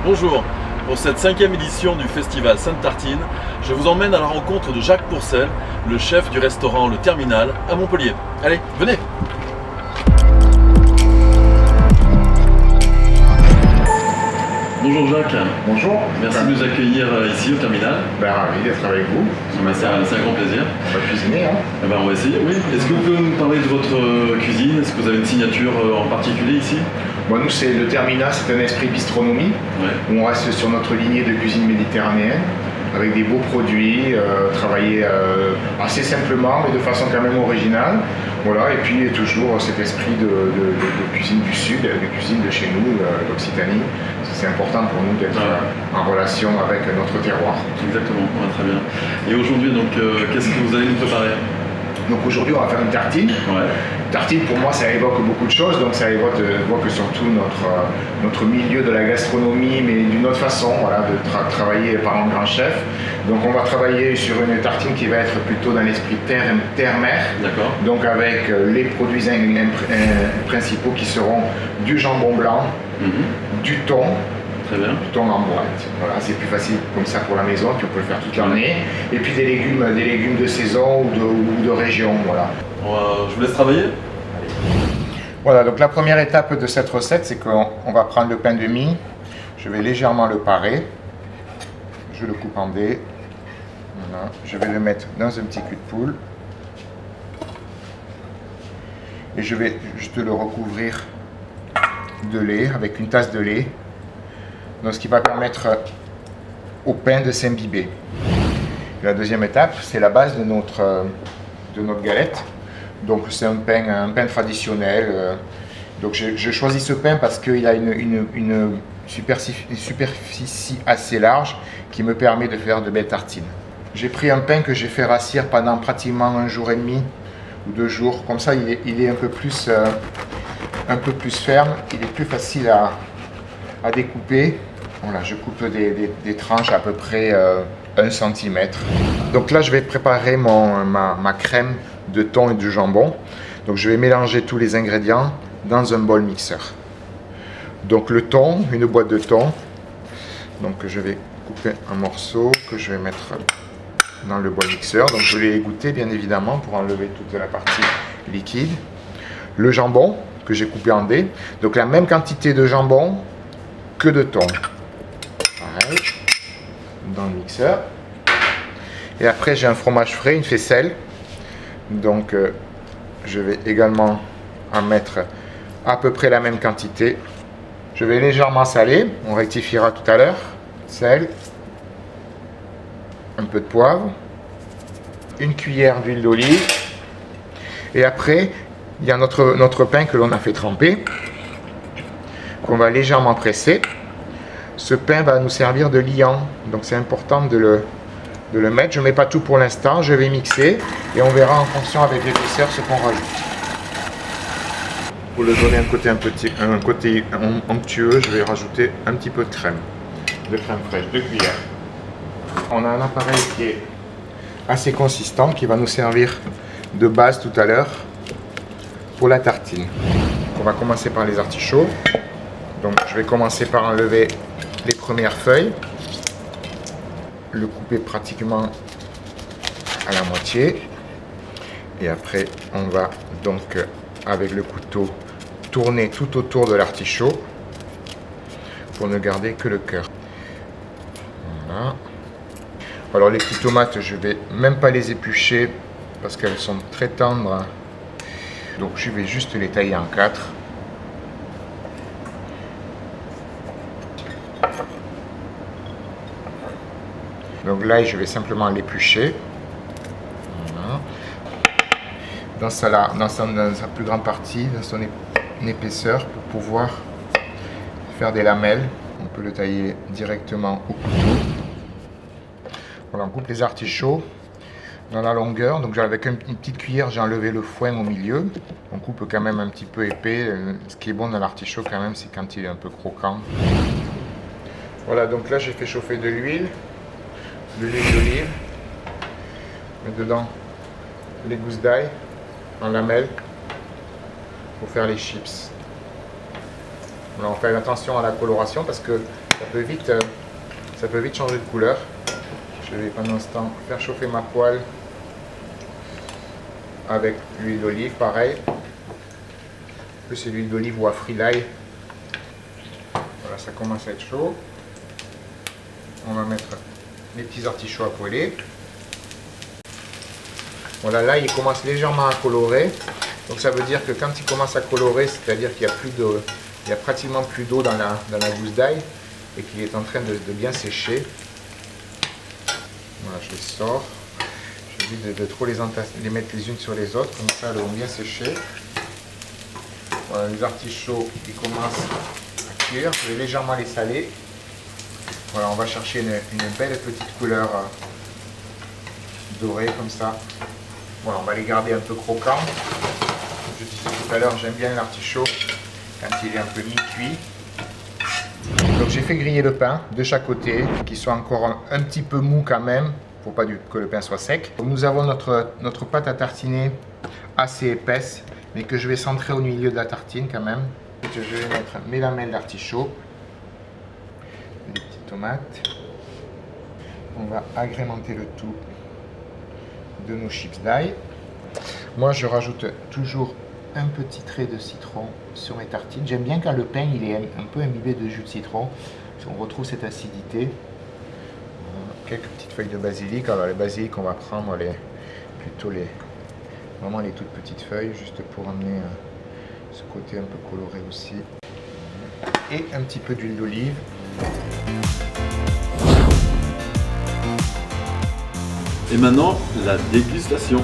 Bonjour, pour cette 5e édition du festival Sainte-Tartine, je vous emmène à la rencontre de Jacques Pourcel, le chef du restaurant Le Terminal à Montpellier. Allez, venez! Bonjour Jacques. Bonjour. Merci de nous accueillir ici au Terminal. Ravi d'être avec vous. C'est un grand plaisir. On va cuisiner, hein. On va essayer, oui. Est-ce que vous pouvez nous parler de votre cuisine? Est-ce que vous avez une signature en particulier ici? Bon, nous, c'est le Terminal, c'est un esprit bistronomie. Ouais. Où on reste sur notre lignée de cuisine méditerranéenne, avec des beaux produits, travaillés assez simplement, mais de façon quand même originale. Voilà, et puis toujours cet esprit de cuisine du Sud, de cuisine de chez nous, l'Occitanie. C'est important pour nous d'être en relation avec notre terroir. Exactement, ouais, très bien. Et aujourd'hui, donc, qu'est-ce que vous allez nous préparer? Donc aujourd'hui, on va faire une tartine. Ouais. Tartine, pour moi, ça évoque beaucoup de choses. Donc ça évoque surtout notre milieu de la gastronomie, mais d'une autre façon, voilà, de travailler par un grand chef. Donc on va travailler sur une tartine qui va être plutôt dans l'esprit terre-mer. D'accord. Donc avec les produits principaux qui seront du jambon blanc, du thon. Très bien. Du thon en boîte. Voilà, c'est plus facile comme ça pour la maison, puis on peut le faire toute l'année. Et puis des légumes de saison ou de région. Voilà. Je vous laisse travailler. Voilà, donc la première étape de cette recette, c'est qu'on va prendre le pain de mie. Je vais légèrement le parer. Je le coupe en dés. Voilà. Je vais le mettre dans un petit cul de poule. Et je vais juste le recouvrir de lait, avec une tasse de lait. Donc, ce qui va permettre au pain de s'imbiber. La deuxième étape, c'est la base de notre galette. Donc c'est un pain traditionnel. Donc je choisis ce pain parce qu'il a une superficie assez large qui me permet de faire de belles tartines. J'ai pris un pain que j'ai fait rassir pendant pratiquement 1 jour et demi ou 2 jours. Comme ça, il est un peu plus ferme, il est plus facile à découper. Voilà, je coupe des tranches à peu près 1 cm. Donc là, je vais préparer ma crème de thon et de jambon. Donc je vais mélanger tous les ingrédients dans un bol mixeur. Donc le thon, une boîte de thon. Donc je vais couper un morceau que je vais mettre dans le bol mixeur. Donc je vais égoutter bien évidemment pour enlever toute la partie liquide. Le jambon que j'ai coupé en dés. Donc la même quantité de jambon que de thon. Pareil, dans le mixeur. Et après j'ai un fromage frais, une faisselle. Donc je vais également en mettre à peu près la même quantité. Je vais légèrement saler, on rectifiera tout à l'heure. Sel, un peu de poivre, une cuillère d'huile d'olive. Et après, il y a notre pain que l'on a fait tremper, qu'on va légèrement presser. Ce pain va nous servir de liant, donc c'est important de le mettre. Je ne mets pas tout pour l'instant, je vais mixer et on verra en fonction avec l'épaisseur ce qu'on rajoute. Pour le donner un côté onctueux, je vais rajouter un petit peu de crème fraîche, 2 cuillères. On a un appareil qui est assez consistant qui va nous servir de base tout à l'heure pour la tartine. On va commencer par les artichauts. Donc je vais commencer par enlever les premières feuilles, le couper pratiquement à la moitié et après on va donc avec le couteau tourner tout autour de l'artichaut pour ne garder que le cœur. Voilà. Alors les petites tomates, je vais même pas les éplucher parce qu'elles sont très tendres, donc je vais juste les tailler en 4. Donc là, je vais simplement l'éplucher. Voilà. Dans sa plus grande partie, dans son épaisseur, pour pouvoir faire des lamelles. On peut le tailler directement au couteau. Voilà, on coupe les artichauts dans la longueur. Donc avec une petite cuillère, j'ai enlevé le foin au milieu. On coupe quand même un petit peu épais. Ce qui est bon dans l'artichaut quand même, c'est quand il est un peu croquant. Voilà, donc là j'ai fait chauffer de l'huile d'olive, mets dedans les gousses d'ail en lamelles pour faire les chips. Alors on fait attention à la coloration parce que Ça peut vite changer de couleur. Je vais pendant ce temps faire chauffer ma poêle avec l'huile d'olive, pareil. Plus c'est l'huile d'olive ou à free l'ail. Voilà, ça commence à être chaud. On va mettre les petits artichauts à poêler. Voilà, là il commence légèrement à colorer. Donc ça veut dire que quand il commence à colorer, c'est-à-dire qu'il y a pratiquement plus d'eau dans la gousse d'ail et qu'il est en train de bien sécher. Voilà, je les sors. J'évite de trop les mettre les unes sur les autres, comme ça elles vont bien sécher. Voilà, les artichauts ils commencent à cuire. Je vais légèrement les saler. Voilà, on va chercher une belle petite couleur dorée comme ça. Voilà, on va les garder un peu croquants. Comme je disais tout à l'heure, j'aime bien l'artichaut quand il est un peu mi-cuit. Donc j'ai fait griller le pain de chaque côté, qu'il soit encore un petit peu mou quand même. Il ne faut pas que le pain soit sec. Donc nous avons notre pâte à tartiner assez épaisse, mais que je vais centrer au milieu de la tartine quand même. Je vais mettre mes lamelles d'artichaut, des petites tomates. On va agrémenter le tout de nos chips d'ail. Moi je rajoute toujours un petit trait de citron sur mes tartines. J'aime bien quand le pain il est un peu imbibé de jus de citron. On retrouve cette acidité. Quelques petites feuilles de basilic. Alors les basilic on va prendre vraiment les toutes petites feuilles juste pour amener ce côté un peu coloré aussi. Et un petit peu d'huile d'olive. Et maintenant, la dégustation.